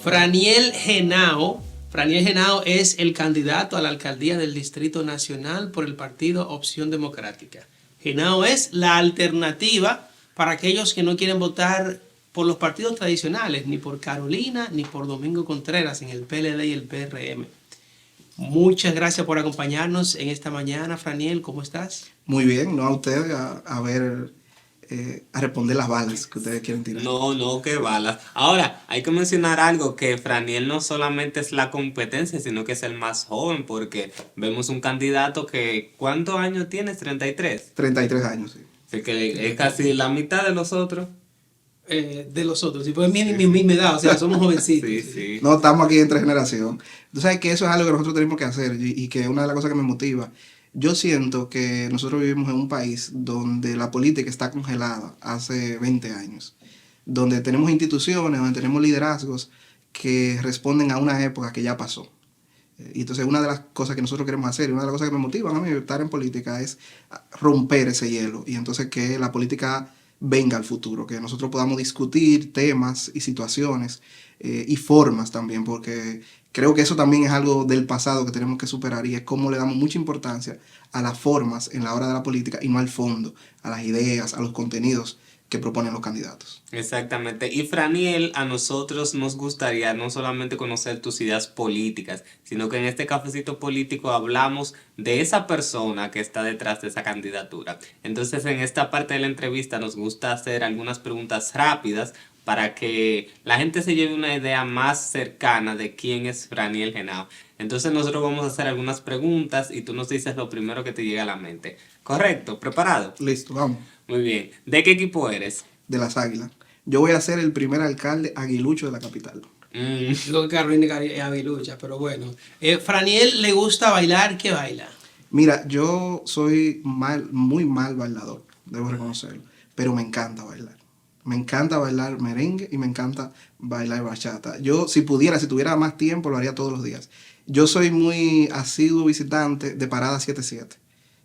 Franiel Henao. Franiel Henao es el candidato a la alcaldía del Distrito Nacional por el partido Opción Democrática. Henao es la alternativa para aquellos que no quieren votar por los partidos tradicionales, ni por Carolina, ni por Domingo Contreras en el PLD y el PRM. Muchas gracias por acompañarnos en esta mañana, Franiel. ¿Cómo estás? Muy bien, no a ustedes a responder las balas que ustedes quieren tirar. No, qué balas. Ahora, hay que mencionar algo, que Franiel no solamente es la competencia, sino que es el más joven, porque vemos un candidato que, ¿cuántos años tienes? 33. 33 años, sí. Así que es casi la mitad de los otros. De los otros, si pues mi edad, o sea, somos jovencitos. Sí. No, estamos aquí entre generación. Tú sabes que eso es algo que nosotros tenemos que hacer y que es una de las cosas que me motiva. Yo siento que nosotros vivimos en un país donde la política está congelada hace 20 años, donde tenemos instituciones, donde tenemos liderazgos que responden a una época que ya pasó. Y entonces una de las cosas que nosotros queremos hacer, y una de las cosas que me motivan a mí estar en política es romper ese hielo y entonces que la política venga al futuro, que nosotros podamos discutir temas y situaciones y formas también, porque creo que eso también es algo del pasado que tenemos que superar y es cómo le damos mucha importancia a las formas en la hora de la política y no al fondo, a las ideas, a los contenidos que proponen los candidatos. Exactamente. Y Franiel, a nosotros nos gustaría no solamente conocer tus ideas políticas, sino que en este cafecito político hablamos de esa persona que está detrás de esa candidatura. Entonces, en esta parte de la entrevista nos gusta hacer algunas preguntas rápidas para que la gente se lleve una idea más cercana de quién es Franiel Henao. Entonces nosotros vamos a hacer algunas preguntas y tú nos dices lo primero que te llega a la mente. ¿Correcto? ¿Preparado? Listo, vamos. Muy bien. ¿De qué equipo eres? De las Águilas. Yo voy a ser el primer alcalde aguilucho de la capital. Lo que Carolina es aguilucha, pero bueno. Franiel le gusta bailar. ¿Qué baila? Mira, yo soy muy mal bailador, debo reconocerlo, pero me encanta bailar. Me encanta bailar merengue y me encanta bailar bachata. Yo, si tuviera más tiempo, lo haría todos los días. Yo soy muy asiduo visitante de Parada 77,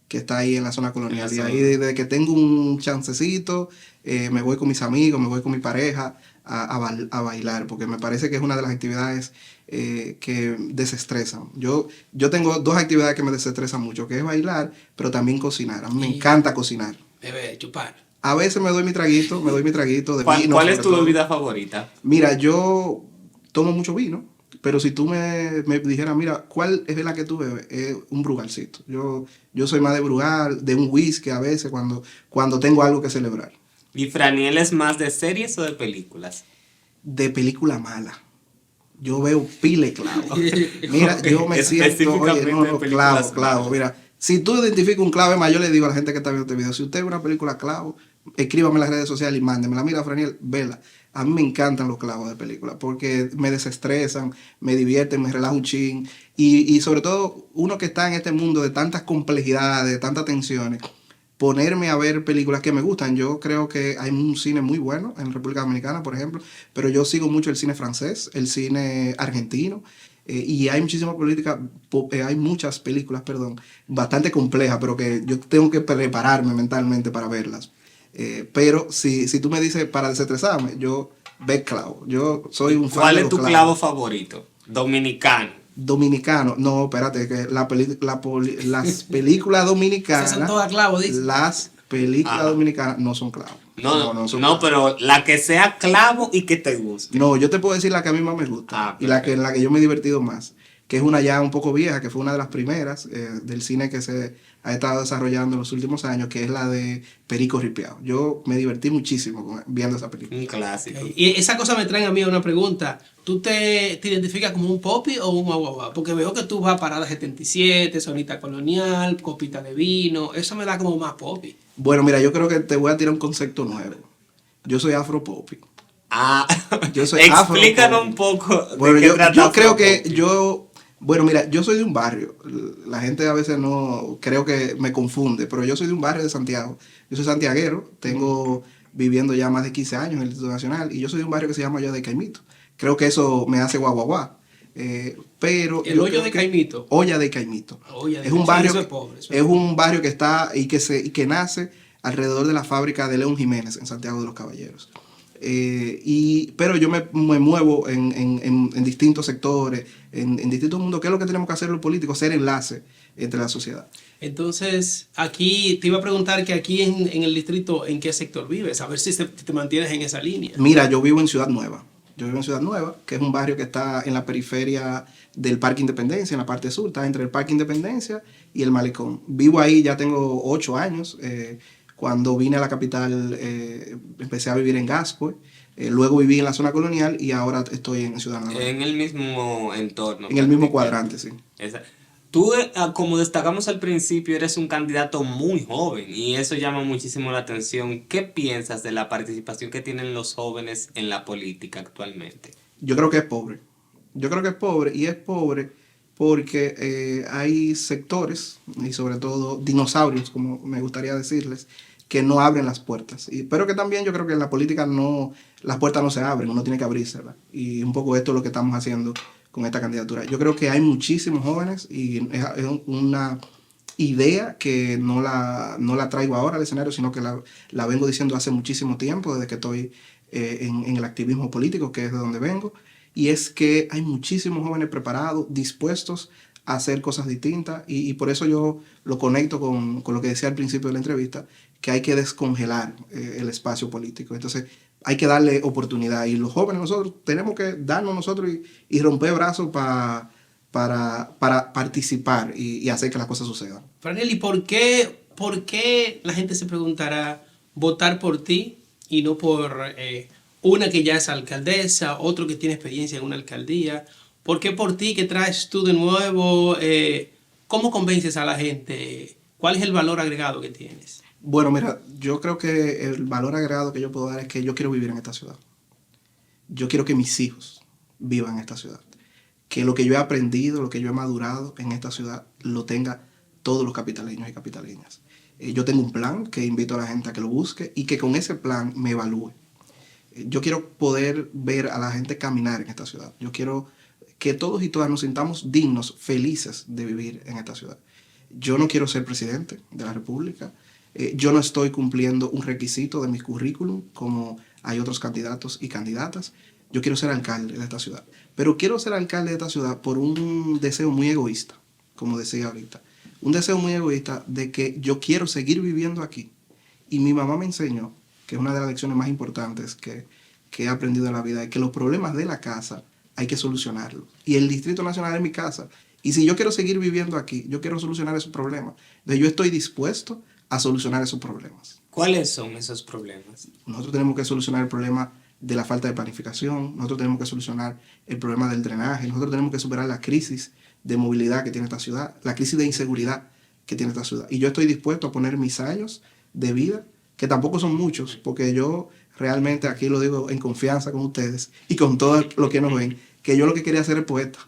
que está ahí en la zona colonial. Y ahí desde que tengo un chancecito, me voy con mis amigos, me voy con mi pareja a bailar, porque me parece que es una de las actividades que desestresan. Yo tengo dos actividades que me desestresan mucho, que es bailar, pero también cocinar. A mí me encanta cocinar. Bebé, chupar. A veces me doy mi traguito de vino. ¿Cuál es tu bebida favorita? Mira, yo tomo mucho vino, pero si tú me dijeras, mira, ¿cuál es la que tú bebes? Es un brugalcito. Yo soy más de brugal, de un whisky a veces cuando tengo algo que celebrar. ¿Y Franiel es más de series o de películas? De película mala. Yo veo pile clavo. Mira, yo me siento, oye, clavo. Mira, si tú identificas un clavo, más yo le digo a la gente que está viendo este video, si usted ve una película clavo, escríbame en las redes sociales y mándemela. Mira, Franiel, vela. A mí me encantan los clavos de película porque me desestresan, me divierten, me relajo un chin. Y sobre todo, uno que está en este mundo de tantas complejidades, de tantas tensiones, ponerme a ver películas que me gustan. Yo creo que hay un cine muy bueno en República Dominicana, por ejemplo, pero yo sigo mucho el cine francés, el cine argentino. Y hay hay muchas películas, bastante complejas, pero que yo tengo que prepararme mentalmente para verlas. Pero si tú me dices para desestresarme, yo veo clavo. Yo soy un fan de los ¿Cuál es tu clavos. clavo favorito? Dominicano. No, espérate, que las películas dominicanas. Esas son todas clavos, dice. Las películas dominicanas no son clavos. No, pero la que sea clavo y que te guste. No, yo te puedo decir la que a mí más me gusta y en la que yo me he divertido más, que es una ya un poco vieja, que fue una de las primeras del cine que se ha estado desarrollando en los últimos años, que es la de Perico Ripiao. Yo me divertí muchísimo viendo esa película. Un clásico. Y esa cosa me trae a mí a una pregunta. ¿Tú te identificas como un popi o un guaguaguá? Porque veo que tú vas a Parada 77, Zonita Colonial, Copita de Vino. Eso me da como más popi. Bueno, mira, yo creo que te voy a tirar un concepto nuevo. Yo soy afropopi. Yo soy explícanos un poco. Bueno, yo creo que bueno, mira, yo soy de un barrio. La gente a veces no creo que me confunde, pero yo soy de un barrio de Santiago. Yo soy santiaguero, tengo viviendo ya más de 15 años en el Instituto Nacional y yo soy de un barrio que se llama Olla de Caimito. Creo que eso me hace guaguaguá. Pero el hoyo de Caimito. Olla de Caimito. Olla de es un barrio, eso es pobre, es un barrio que está y que nace alrededor de la fábrica de León Jiménez en Santiago de los Caballeros. Pero yo me muevo en distintos sectores, en distintos mundos. ¿Qué es lo que tenemos que hacer los políticos? Ser enlace entre la sociedad. Entonces, aquí te iba a preguntar que aquí en el distrito, ¿en qué sector vives? A ver si te mantienes en esa línea. Mira, yo vivo en Ciudad Nueva. Yo vivo en Ciudad Nueva, que es un barrio que está en la periferia del Parque Independencia, en la parte sur. Está entre el Parque Independencia y el Malecón. Vivo ahí, ya tengo 8 años. Cuando vine a la capital, empecé a vivir en Gascue. Luego viví en la zona colonial y ahora estoy en Ciudad Nueva. En el mismo entorno. En el mismo cuadrante, sí. Tú, como destacamos al principio, eres un candidato muy joven y eso llama muchísimo la atención. ¿Qué piensas de la participación que tienen los jóvenes en la política actualmente? Yo creo que es pobre. Yo creo que es pobre y es pobre porque hay sectores, y sobre todo dinosaurios, como me gustaría decirles, que no abren las puertas. Pero que también yo creo que en la política las puertas no se abren, uno tiene que abrírselas. Y un poco esto es lo que estamos haciendo con esta candidatura. Yo creo que hay muchísimos jóvenes y es una idea que no la traigo ahora al escenario, sino que la vengo diciendo hace muchísimo tiempo, desde que estoy en el activismo político, que es de donde vengo, y es que hay muchísimos jóvenes preparados, dispuestos a hacer cosas distintas, y por eso yo lo conecto con lo que decía al principio de la entrevista, que hay que descongelar el espacio político. Entonces, hay que darle oportunidad. Y los jóvenes, nosotros tenemos que darnos nosotros y romper brazos para participar y hacer que las cosas sucedan. Franiel, ¿y por qué la gente se preguntará votar por ti y no por una que ya es alcaldesa, otro que tiene experiencia en una alcaldía? ¿Por qué por ti? ¿Qué traes tú de nuevo? ¿Cómo convences a la gente? ¿Cuál es el valor agregado que tienes? Bueno, mira, yo creo que el valor agregado que yo puedo dar es que yo quiero vivir en esta ciudad. Yo quiero que mis hijos vivan en esta ciudad. Que lo que yo he aprendido, lo que yo he madurado en esta ciudad, lo tenga todos los capitaleños y capitaleñas. Yo tengo un plan que invito a la gente a que lo busque y que con ese plan me evalúe. Yo quiero poder ver a la gente caminar en esta ciudad. Yo quiero que todos y todas nos sintamos dignos, felices de vivir en esta ciudad. Yo no quiero ser presidente de la República. Yo no estoy cumpliendo un requisito de mi currículum como hay otros candidatos y candidatas. Yo quiero ser alcalde de esta ciudad. Pero quiero ser alcalde de esta ciudad por un deseo muy egoísta, como decía ahorita. Un deseo muy egoísta de que yo quiero seguir viviendo aquí. Y mi mamá me enseñó, que es una de las lecciones más importantes que he aprendido en la vida, es que los problemas de la casa hay que solucionarlos. Y el Distrito Nacional es mi casa. Y si yo quiero seguir viviendo aquí, yo quiero solucionar esos problemas. Entonces yo estoy dispuesto a solucionar esos problemas. ¿Cuáles son esos problemas? Nosotros tenemos que solucionar el problema de la falta de planificación, nosotros tenemos que solucionar el problema del drenaje, nosotros tenemos que superar la crisis de movilidad que tiene esta ciudad, la crisis de inseguridad que tiene esta ciudad. Y yo estoy dispuesto a poner mis años de vida, que tampoco son muchos, porque yo realmente aquí lo digo en confianza con ustedes y con todos los que nos ven, que yo lo que quería hacer es poeta.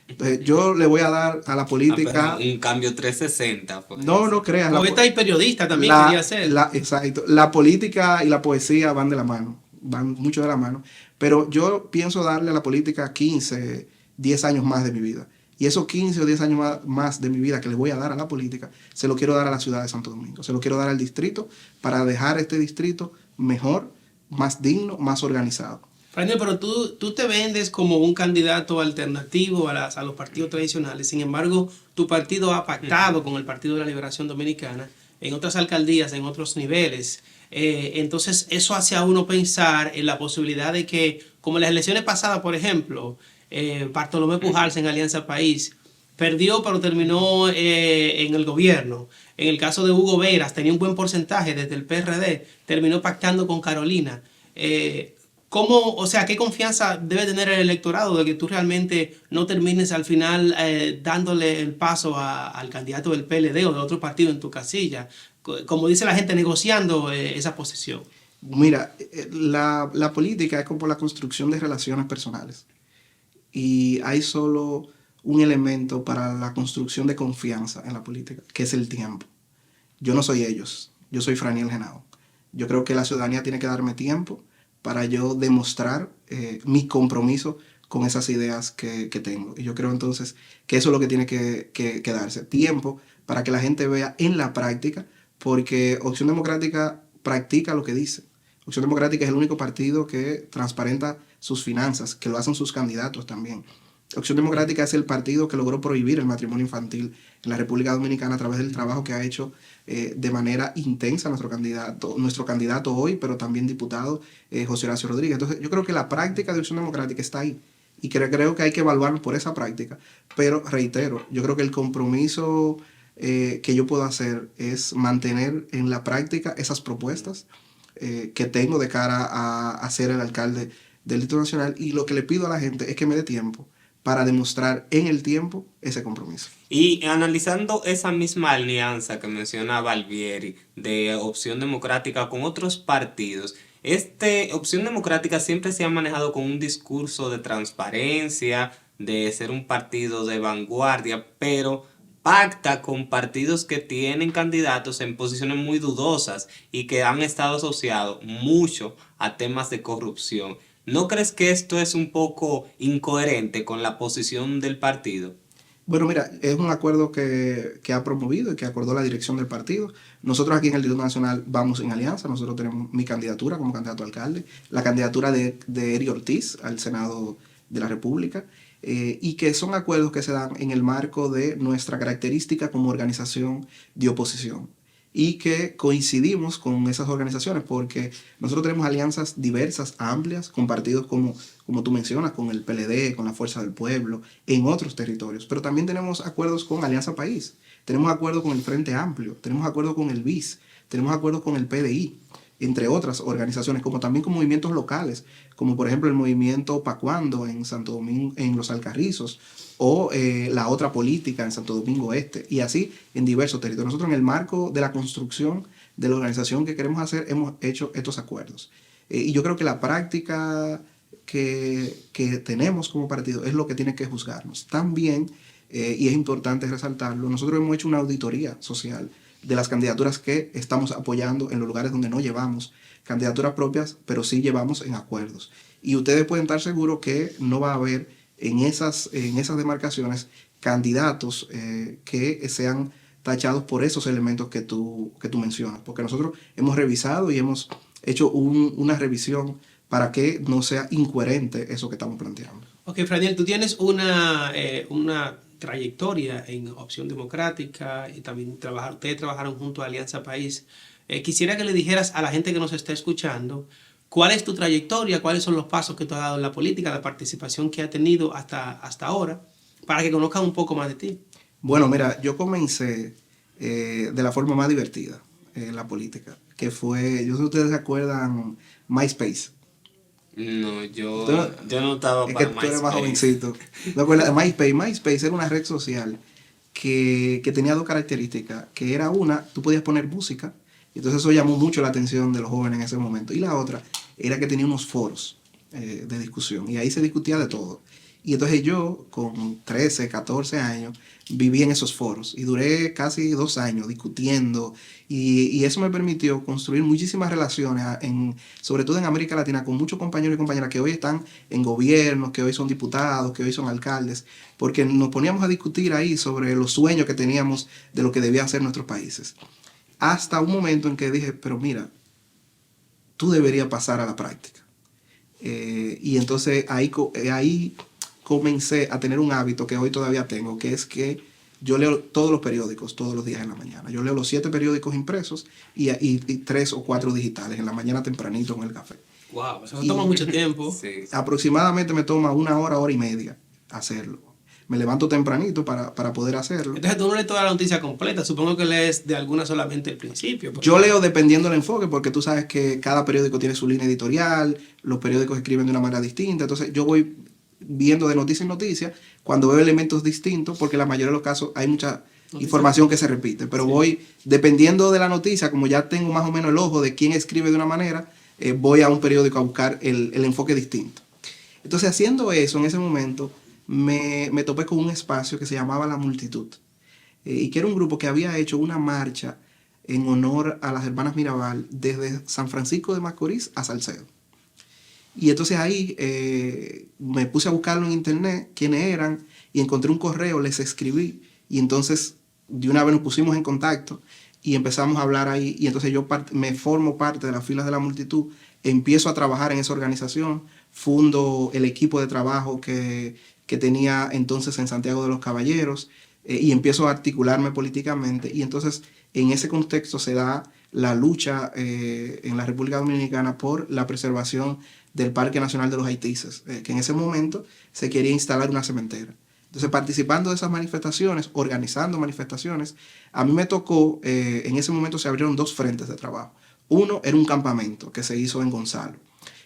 Entonces, yo le voy a dar a la política... un cambio 360. Pues. No creas. Poeta y periodista también quería ser. Exacto. La política y la poesía van de la mano, van mucho de la mano. Pero yo pienso darle a la política 15, 10 años más de mi vida. Y esos 15 o 10 años más de mi vida que le voy a dar a la política, se lo quiero dar a la ciudad de Santo Domingo. Se lo quiero dar al distrito para dejar este distrito mejor, más digno, más organizado. Franiel, pero tú te vendes como un candidato alternativo a los partidos tradicionales. Sin embargo, tu partido ha pactado con el Partido de la Liberación Dominicana en otras alcaldías, en otros niveles. Entonces, eso hace a uno pensar en la posibilidad de que, como en las elecciones pasadas, por ejemplo, Bartolomé Pujals en Alianza País perdió, pero terminó en el gobierno. En el caso de Hugo Veras, tenía un buen porcentaje desde el PRD, terminó pactando con Carolina. ¿Qué confianza debe tener el electorado de que tú realmente no termines al final dándole el paso al candidato del PLD o de otro partido en tu casilla? Como dice la gente, negociando esa posición. Mira, la política es como la construcción de relaciones personales. Y hay solo un elemento para la construcción de confianza en la política, que es el tiempo. Yo no soy ellos, yo soy Franiel Henao. Yo creo que la ciudadanía tiene que darme tiempo para yo demostrar mi compromiso con esas ideas que tengo. Y yo creo entonces que eso es lo que tiene que darse. Tiempo para que la gente vea en la práctica porque Opción Democrática practica lo que dice. Opción Democrática es el único partido que transparenta sus finanzas, que lo hacen sus candidatos también. Opción Democrática es el partido que logró prohibir el matrimonio infantil en la República Dominicana a través del trabajo que ha hecho de manera intensa nuestro candidato hoy, pero también diputado José Horacio Rodríguez. Entonces yo creo que la práctica de Opción Democrática está ahí y creo que hay que evaluarlo por esa práctica. Pero reitero, yo creo que el compromiso que yo puedo hacer es mantener en la práctica esas propuestas que tengo de cara a ser el alcalde del Distrito Nacional, y lo que le pido a la gente es que me dé tiempo para demostrar en el tiempo ese compromiso. Y analizando esa misma alianza que menciona Valvieri de Opción Democrática con otros partidos, Opción Democrática siempre se ha manejado con un discurso de transparencia, de ser un partido de vanguardia, pero pacta con partidos que tienen candidatos en posiciones muy dudosas y que han estado asociados mucho a temas de corrupción. ¿No crees que esto es un poco incoherente con la posición del partido? Bueno, mira, es un acuerdo que ha promovido y que acordó la dirección del partido. Nosotros aquí en el Distrito Nacional vamos en alianza. Nosotros tenemos mi candidatura como candidato a alcalde, la candidatura de Eri Ortiz al Senado de la República, y que son acuerdos que se dan en el marco de nuestra característica como organización de oposición, y que coincidimos con esas organizaciones porque nosotros tenemos alianzas diversas, amplias, con partidos como tú mencionas, con el PLD, con la Fuerza del Pueblo, en otros territorios, pero también tenemos acuerdos con Alianza País, tenemos acuerdos con el Frente Amplio, tenemos acuerdos con el BIS, tenemos acuerdos con el PDI, entre otras organizaciones, como también con movimientos locales, como por ejemplo el movimiento Pacuando en Santo Domingo, en Los Alcarrizos, o la otra política en Santo Domingo Este, y así en diversos territorios. Nosotros en el marco de la construcción de la organización que queremos hacer, hemos hecho estos acuerdos. Y yo creo que la práctica que tenemos como partido es lo que tiene que juzgarnos. También, y es importante resaltarlo, nosotros hemos hecho una auditoría social de las candidaturas que estamos apoyando en los lugares donde no llevamos candidaturas propias, pero sí llevamos en acuerdos. Y ustedes pueden estar seguros que no va a haber en esas demarcaciones candidatos que sean tachados por esos elementos que tú mencionas, porque nosotros hemos revisado y hemos hecho una revisión para que no sea incoherente eso que estamos planteando. Ok, Franiel, tú tienes una trayectoria en Opción Democrática y también ustedes trabajaron junto a Alianza País. Quisiera que le dijeras a la gente que nos está escuchando cuál es tu trayectoria, cuáles son los pasos que tú has dado en la política, la participación que has tenido hasta ahora, para que conozcan un poco más de ti. Bueno, mira, yo comencé de la forma más divertida en la política, que fue, yo sé si ustedes se acuerdan, MySpace. No, yo no estaba para MySpace. Es que tú eres más jovencito. ¿Te acuerdas de MySpace? MySpace era una red social que tenía dos características, que era una, tú podías poner música, y entonces eso llamó mucho la atención de los jóvenes en ese momento, y la otra era que tenía unos foros de discusión, y ahí se discutía de todo. Y entonces yo, con 13, 14 años, viví en esos foros y duré casi 2 años discutiendo, y eso me permitió construir muchísimas relaciones, sobre todo en América Latina, con muchos compañeros y compañeras que hoy están en gobiernos, que hoy son diputados, que hoy son alcaldes, porque nos poníamos a discutir ahí sobre los sueños que teníamos de lo que debían ser nuestros países. Hasta un momento en que dije, pero mira, tú deberías pasar a la práctica. Y entonces ahí comencé a tener un hábito que hoy todavía tengo, que es que yo leo todos los periódicos todos los días en la mañana. Yo leo los 7 periódicos impresos y 3 o 4 digitales en la mañana tempranito con el café. Wow, eso toma mucho tiempo. Sí. Aproximadamente me toma 1 hora, hora y media hacerlo. Me levanto tempranito para poder hacerlo. Entonces tú no lees toda la noticia completa, supongo que lees de alguna solamente el principio. Yo leo dependiendo del enfoque, porque tú sabes que cada periódico tiene su línea editorial, los periódicos escriben de una manera distinta, entonces yo voy viendo de noticia en noticia, cuando veo elementos distintos, porque en la mayoría de los casos hay mucha información que se repite, pero sí, voy, dependiendo de la noticia, como ya tengo más o menos el ojo de quién escribe de una manera, voy a un periódico a buscar el enfoque distinto. Entonces, haciendo eso, en ese momento, me topé con un espacio que se llamaba La Multitud, y que era un grupo que había hecho una marcha en honor a las hermanas Mirabal desde San Francisco de Macorís a Salcedo. Y entonces ahí me puse a buscarlo en internet, quiénes eran, y encontré un correo, les escribí, y entonces de una vez nos pusimos en contacto, y empezamos a hablar ahí, y entonces yo me formo parte de las filas de la multitud, empiezo a trabajar en esa organización, fundo el equipo de trabajo que tenía entonces en Santiago de los Caballeros, y empiezo a articularme políticamente, y entonces en ese contexto se da la lucha en la República Dominicana por la preservación del Parque Nacional de los Haitises, que en ese momento se quería instalar una cementera. Entonces, participando de esas manifestaciones, organizando manifestaciones, a mí me tocó, en ese momento se abrieron 2 frentes de trabajo. Uno era un campamento que se hizo en Gonzalo,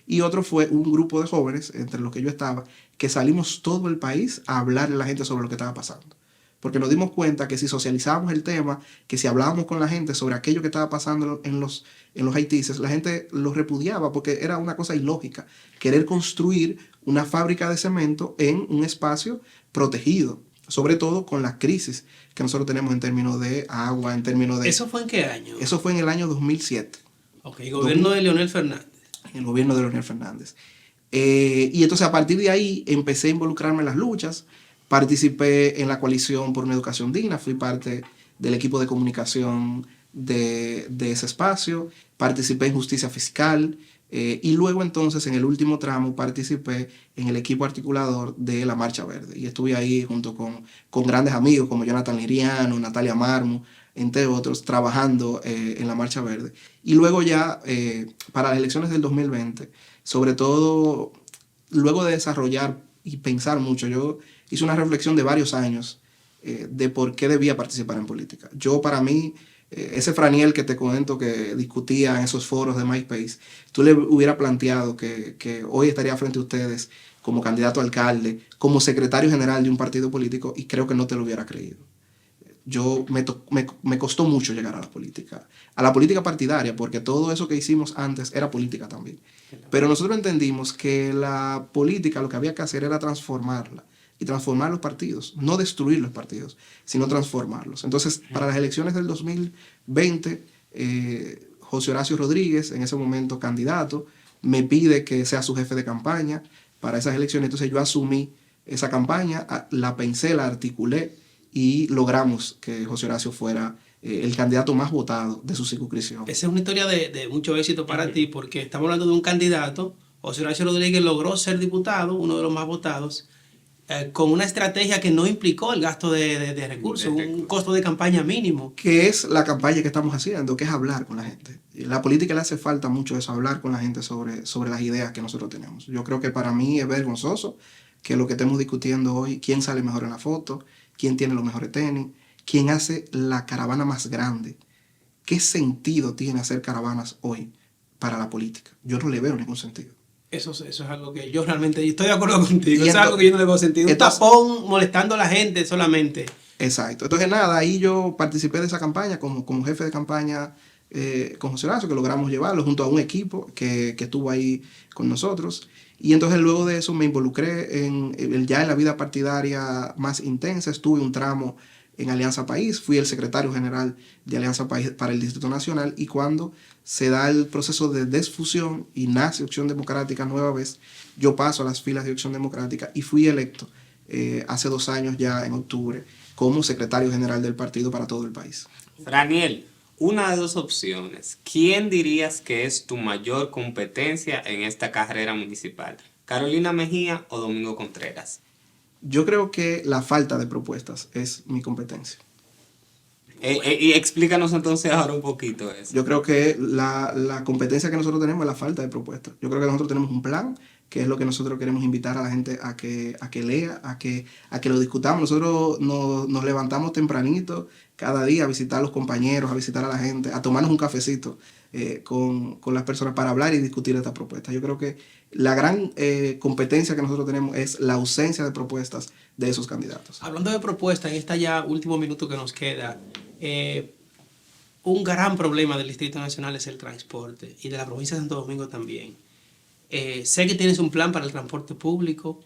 y otro fue un grupo de jóvenes, entre los que yo estaba, que salimos todo el país a hablarle a la gente sobre lo que estaba pasando. Porque nos dimos cuenta que si socializábamos el tema, que si hablábamos con la gente sobre aquello que estaba pasando en los haitises, la gente lo repudiaba porque era una cosa ilógica querer construir una fábrica de cemento en un espacio protegido, sobre todo con la crisis que nosotros tenemos en términos de agua, en términos de... ¿Eso fue en qué año? Eso fue en el año 2007. Ok, gobierno de Leonel Fernández. El gobierno de Leonel Fernández. Y entonces a partir de ahí empecé a involucrarme en las luchas. Participé en la coalición por una educación digna, fui parte del equipo de comunicación de ese espacio, participé en justicia fiscal, y luego entonces en el último tramo participé en el equipo articulador de la Marcha Verde, y estuve ahí junto con grandes amigos como Jonathan Liriano, Natalia Marmo, entre otros, trabajando en la Marcha Verde. Y luego ya para las elecciones del 2020, sobre todo luego de desarrollar y pensar mucho, yo hice una reflexión de varios años de por qué debía participar en política. Yo, para mí, ese Franiel que te comento que discutía en esos foros de MySpace, tú le hubieras planteado que hoy estaría frente a ustedes como candidato a alcalde, como secretario general de un partido político, y creo que no te lo hubiera creído. Me costó mucho llegar a la política partidaria, porque todo eso que hicimos antes era política también. Pero nosotros entendimos que la política lo que había que hacer era transformarla, y transformar los partidos, no destruir los partidos, sino transformarlos. Entonces, para las elecciones del 2020, José Horacio Rodríguez, en ese momento candidato, me pide que sea su jefe de campaña para esas elecciones. Entonces yo asumí esa campaña, la pensé, la articulé, y logramos que José Horacio fuera el candidato más votado de su circunscripción. Esa es una historia de mucho éxito para ti, porque estamos hablando de un candidato. José Horacio Rodríguez logró ser diputado, uno de los más votados, con una estrategia que no implicó el gasto de recursos, un costo de campaña mínimo. Que es la campaña que estamos haciendo, que es hablar con la gente. La política le hace falta mucho eso, hablar con la gente sobre las ideas que nosotros tenemos. Yo creo que para mí es vergonzoso que lo que estemos discutiendo hoy, quién sale mejor en la foto, quién tiene los mejores tenis, quién hace la caravana más grande. ¿Qué sentido tiene hacer caravanas hoy para la política? Yo no le veo ningún sentido. Eso es algo que yo realmente estoy de acuerdo contigo. Es algo que yo no le veo sentido. Un tapón molestando a la gente solamente. Exacto. Entonces, nada, ahí yo participé de esa campaña como jefe de campaña con José Horacio, que logramos llevarlo junto a un equipo que estuvo ahí con nosotros. Y entonces luego de eso me involucré ya en la vida partidaria más intensa. Estuve un tramo en Alianza País, fui el secretario general de Alianza País para el Distrito Nacional, y cuando se da el proceso de desfusión y nace Opción Democrática nueva vez, yo paso a las filas de Opción Democrática y fui electo hace 2 años ya en octubre como secretario general del partido para todo el país. Franiel, una de 2 opciones. ¿Quién dirías que es tu mayor competencia en esta carrera municipal? ¿Carolina Mejía o Domingo Contreras? Yo creo que la falta de propuestas es mi competencia. Y explícanos entonces ahora un poquito eso. Yo creo que la competencia que nosotros tenemos es la falta de propuestas. Yo creo que nosotros tenemos un plan, que es lo que nosotros queremos invitar a la gente a que lea, a que lo discutamos. Nosotros nos levantamos tempranito cada día a visitar a los compañeros, a visitar a la gente, a tomarnos un cafecito con las personas para hablar y discutir esta propuesta. Yo creo que la gran competencia que nosotros tenemos es la ausencia de propuestas de esos candidatos. Hablando de propuestas, en este ya último minuto que nos queda, un gran problema del Distrito Nacional es el transporte, y de la provincia de Santo Domingo también. Sé que tienes un plan para el transporte público.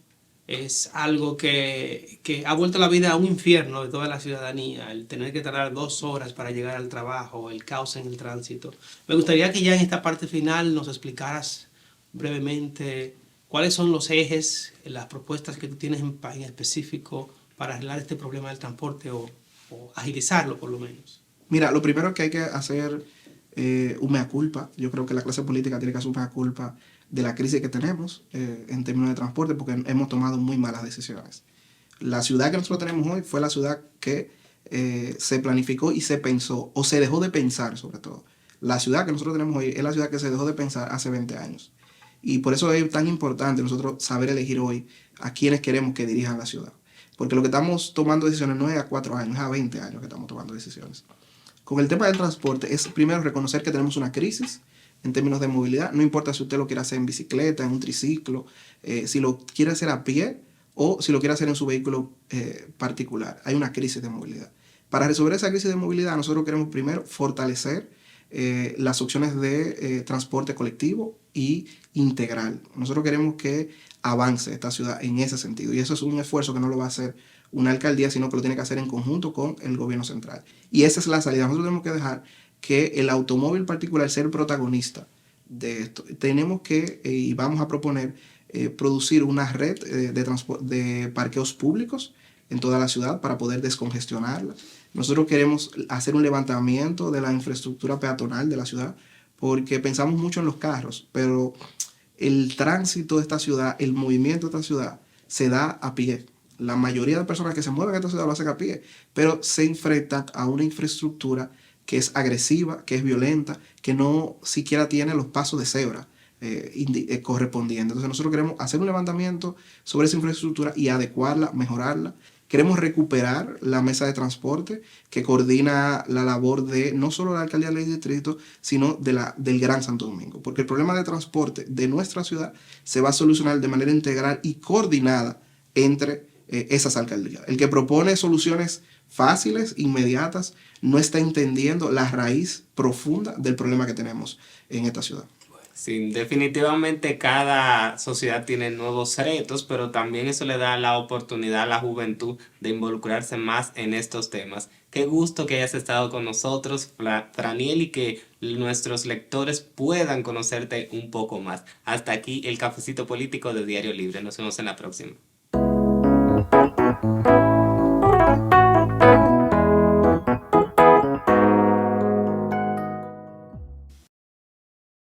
Es algo que ha vuelto la vida a un infierno de toda la ciudadanía, el tener que tardar 2 horas para llegar al trabajo, el caos en el tránsito. Me gustaría que ya en esta parte final nos explicaras brevemente cuáles son los ejes, las propuestas que tú tienes en específico para arreglar este problema del transporte o agilizarlo por lo menos. Mira, lo primero que hay que hacer un mea culpa. Yo creo que la clase política tiene que hacer un mea culpa de la crisis que tenemos en términos de transporte, porque hemos tomado muy malas decisiones. La ciudad que nosotros tenemos hoy fue la ciudad que se planificó y se pensó, o se dejó de pensar sobre todo. La ciudad que nosotros tenemos hoy es la ciudad que se dejó de pensar hace 20 años. Y por eso es tan importante nosotros saber elegir hoy a quienes queremos que dirijan la ciudad. Porque lo que estamos tomando decisiones no es a 4 años, es a 20 años que estamos tomando decisiones. Con el tema del transporte es primero reconocer que tenemos una crisis en términos de movilidad. No importa si usted lo quiere hacer en bicicleta, en un triciclo, si lo quiere hacer a pie o si lo quiere hacer en su vehículo particular. Hay una crisis de movilidad. Para resolver esa crisis de movilidad, nosotros queremos primero fortalecer las opciones de transporte colectivo y integral. Nosotros queremos que avance esta ciudad en ese sentido. Y eso es un esfuerzo que no lo va a hacer una alcaldía, sino que lo tiene que hacer en conjunto con el gobierno central. Y esa es la salida. Nosotros tenemos que dejar que el automóvil particular sea el protagonista de esto. Tenemos que, y vamos a proponer, producir una red de parqueos públicos en toda la ciudad para poder descongestionarla. Nosotros queremos hacer un levantamiento de la infraestructura peatonal de la ciudad porque pensamos mucho en los carros, pero el tránsito de esta ciudad, el movimiento de esta ciudad se da a pie. La mayoría de personas que se mueven en esta ciudad lo hacen a pie, pero se enfrentan a una infraestructura que es agresiva, que es violenta, que no siquiera tiene los pasos de cebra correspondientes. Entonces nosotros queremos hacer un levantamiento sobre esa infraestructura y adecuarla, mejorarla. Queremos recuperar la mesa de transporte que coordina la labor de no solo la alcaldía del distrito, sino del Gran Santo Domingo. Porque el problema de transporte de nuestra ciudad se va a solucionar de manera integral y coordinada entre esas alcaldías. El que propone soluciones fáciles, inmediatas, no está entendiendo la raíz profunda del problema que tenemos en esta ciudad. Sí, definitivamente cada sociedad tiene nuevos retos, pero también eso le da la oportunidad a la juventud de involucrarse más en estos temas. Qué gusto que hayas estado con nosotros, Franiel, y que nuestros lectores puedan conocerte un poco más. Hasta aquí el cafecito político de Diario Libre. Nos vemos en la próxima.